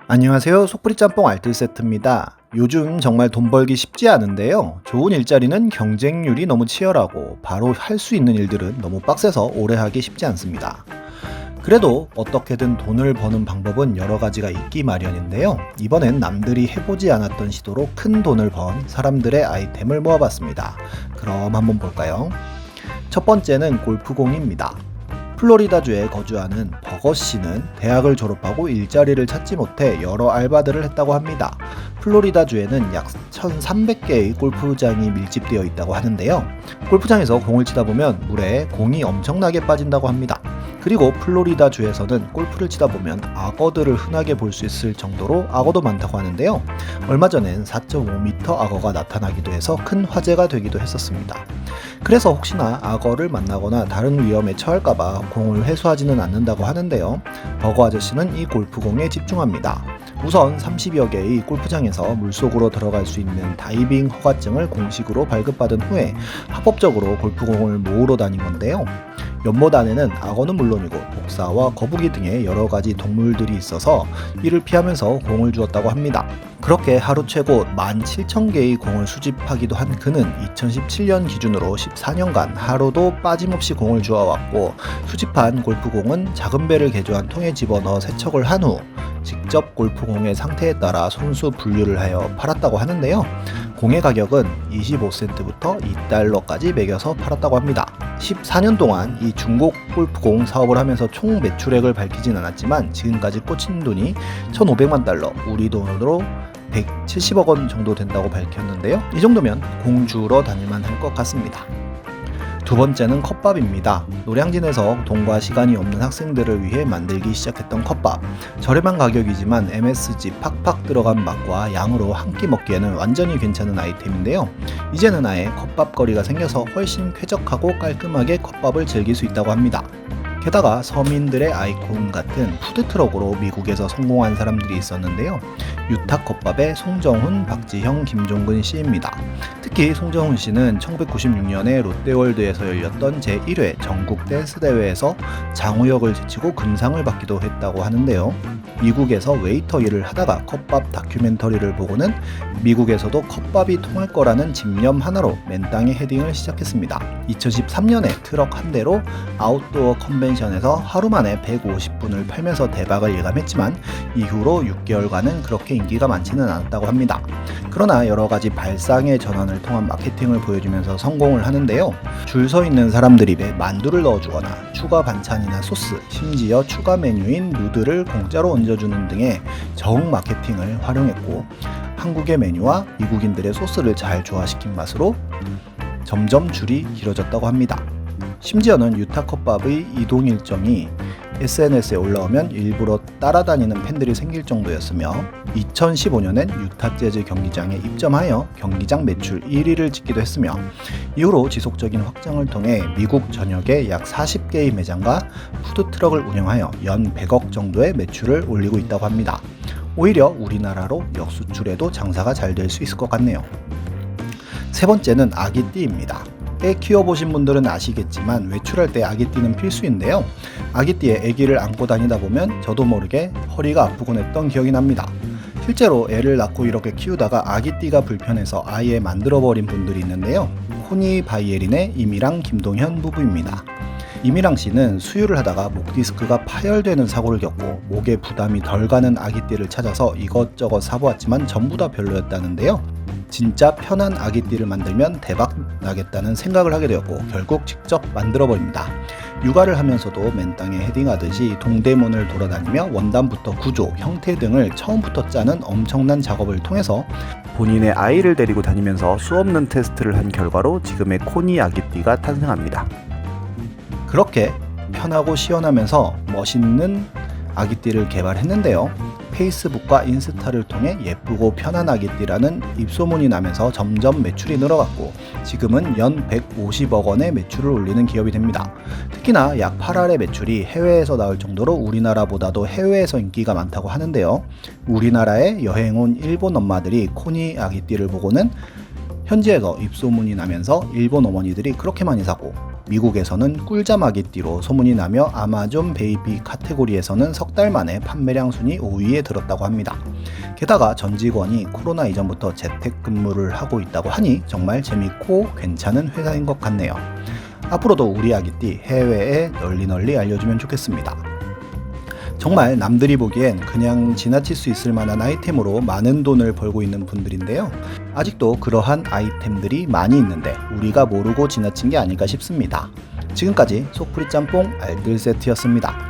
안녕하세요. 속풀이 짬뽕 알뜰 세트입니다. 요즘 정말 돈 벌기 쉽지 않은데요. 좋은 일자리는 경쟁률이 너무 치열하고 바로 할 수 있는 일들은 너무 빡세서 오래 하기 쉽지 않습니다. 그래도 어떻게든 돈을 버는 방법은 여러 가지가 있기 마련인데요. 이번엔 남들이 해보지 않았던 시도로 큰 돈을 번 사람들의 아이템을 모아봤습니다. 그럼 한번 볼까요? 첫 번째는 골프공입니다. 플로리다주에 거주하는 버거 씨는 대학을 졸업하고 일자리를 찾지 못해 여러 알바들을 했다고 합니다. 플로리다주에는 약 1,300개의 골프장이 밀집되어 있다고 하는데요. 골프장에서 공을 치다 보면 물에 공이 엄청나게 빠진다고 합니다. 그리고 플로리다주에서는 골프를 치다 보면 악어들을 흔하게 볼 수 있을 정도로 악어도 많다고 하는데요. 얼마 전엔 4.5m 악어가 나타나기도 해서 큰 화제가 되기도 했었습니다. 그래서 혹시나 악어를 만나거나 다른 위험에 처할까봐 공을 회수하지는 않는다고 하는데요. 버거 아저씨는 이 골프공에 집중합니다. 우선 30여 개의 골프장에서 물속으로 들어갈 수 있는 다이빙 허가증을 공식으로 발급받은 후에 합법적으로 골프공을 모으러 다닌 건데요. 연못 안에는 악어는 물론이고 독사와 거북이 등의 여러 가지 동물들이 있어서 이를 피하면서 공을 주었다고 합니다. 그렇게 하루 최고 17,000개의 공을 수집하기도 한 그는 2017년 기준으로 14년간 하루도 빠짐없이 공을 주워왔고, 수집한 골프공은 작은 배를 개조한 통에 집어넣어 세척을 한 후 직접 골프공의 상태에 따라 손수 분류를 하여 팔았다고 하는데요. 공의 가격은 25센트부터 2달러까지 매겨서 팔았다고 합니다. 14년 동안 이 중고 골프공 사업을 하면서 총 매출액을 밝히진 않았지만 지금까지 꽂힌 돈이 1,500만 달러, 우리 돈으로 170억 원 정도 된다고 밝혔는데요. 이 정도면 공 주러 다닐만 할 것 같습니다. 두 번째는 컵밥입니다. 노량진에서 돈과 시간이 없는 학생들을 위해 만들기 시작했던 컵밥. 저렴한 가격이지만 MSG 팍팍 들어간 맛과 양으로 한 끼 먹기에는 완전히 괜찮은 아이템인데요. 이제는 아예 컵밥거리가 생겨서 훨씬 쾌적하고 깔끔하게 컵밥을 즐길 수 있다고 합니다. 게다가 서민들의 아이콘 같은 푸드트럭으로 미국에서 성공한 사람들이 있었는데요. 유타 컵밥의 송정훈, 박지형, 김종근 씨입니다. 특히 송정훈 씨는 1996년에 롯데월드에서 열렸던 제1회 전국 댄스 대회에서 장우혁을 제치고 금상을 받기도 했다고 하는데요. 미국에서 웨이터 일을 하다가 컵밥 다큐멘터리를 보고는 미국에서도 컵밥이 통할 거라는 집념 하나로 맨땅에 헤딩을 시작했습니다. 2013년에 트럭 한 대로 아웃도어 컨벤션에서 하루 만에 150분을 팔면서 대박을 예감했지만 이후로 6개월간은 그렇게 인기가 많지는 않았다고 합니다. 그러나 여러가지 발상의 전환을 통한 마케팅을 보여주면서 성공을 하는데요. 줄 서 있는 사람들 입에 만두를 넣어주거나 추가 반찬이나 소스, 심지어 추가 메뉴인 누드를 공짜로 얹어주는 등의 정 마케팅을 활용했고, 한국의 메뉴와 미국인들의 소스를 잘 조화시킨 맛으로 점점 줄이 길어졌다고 합니다. 심지어는 유타 컵밥의 이동 일정이 SNS에 올라오면 일부러 따라다니는 팬들이 생길 정도였으며, 2015년엔 유타 재즈 경기장에 입점하여 경기장 매출 1위를 찍기도 했으며, 이후로 지속적인 확장을 통해 미국 전역에 약 40개의 매장과 푸드트럭을 운영하여 연 100억 정도의 매출을 올리고 있다고 합니다. 오히려 우리나라로 역수출해도 장사가 잘 될 수 있을 것 같네요. 세 번째는 아기띠입니다. 애 키워보신 분들은 아시겠지만 외출할 때 아기띠는 필수인데요. 아기띠에 아기를 안고 다니다 보면 저도 모르게 허리가 아프곤 했던 기억이 납니다. 실제로 애를 낳고 이렇게 키우다가 아기띠가 불편해서 아예 만들어버린 분들이 있는데요. 코니 바이에린의 이미랑 김동현 부부입니다. 이미랑 씨는 수유를 하다가 목 디스크가 파열되는 사고를 겪고 목에 부담이 덜 가는 아기띠를 찾아서 이것저것 사보았지만 전부 다 별로였다는데요. 진짜 편한 아기띠를 만들면 대박 나겠다는 생각을 하게 되었고 결국 직접 만들어버립니다. 육아를 하면서도 맨땅에 헤딩하듯이 동대문을 돌아다니며 원단부터 구조, 형태 등을 처음부터 짜는 엄청난 작업을 통해서 본인의 아이를 데리고 다니면서 수없는 테스트를 한 결과로 지금의 코니 아기띠가 탄생합니다. 그렇게 편하고 시원하면서 멋있는 아기띠를 개발했는데요. 페이스북과 인스타를 통해 예쁘고 편한 아기띠라는 입소문이 나면서 점점 매출이 늘어갔고 지금은 연 150억 원의 매출을 올리는 기업이 됩니다. 특히나 약 8할의 매출이 해외에서 나올 정도로 우리나라보다도 해외에서 인기가 많다고 하는데요. 우리나라에 여행 온 일본 엄마들이 코니 아기띠를 보고는 현지에서 입소문이 나면서 일본 어머니들이 그렇게 많이 사고 미국에서는 꿀잠 아기띠로 소문이 나며 아마존 베이비 카테고리에서는 석 달 만에 판매량 순위 5위에 들었다고 합니다. 게다가 전 직원이 코로나 이전부터 재택근무를 하고 있다고 하니 정말 재밌고 괜찮은 회사인 것 같네요. 앞으로도 우리 아기띠 해외에 널리 알려주면 좋겠습니다. 정말 남들이 보기엔 그냥 지나칠 수 있을 만한 아이템으로 많은 돈을 벌고 있는 분들인데요. 아직도 그러한 아이템들이 많이 있는데 우리가 모르고 지나친 게 아닐까 싶습니다. 지금까지 속풀이 짬뽕 알뜰 세트였습니다.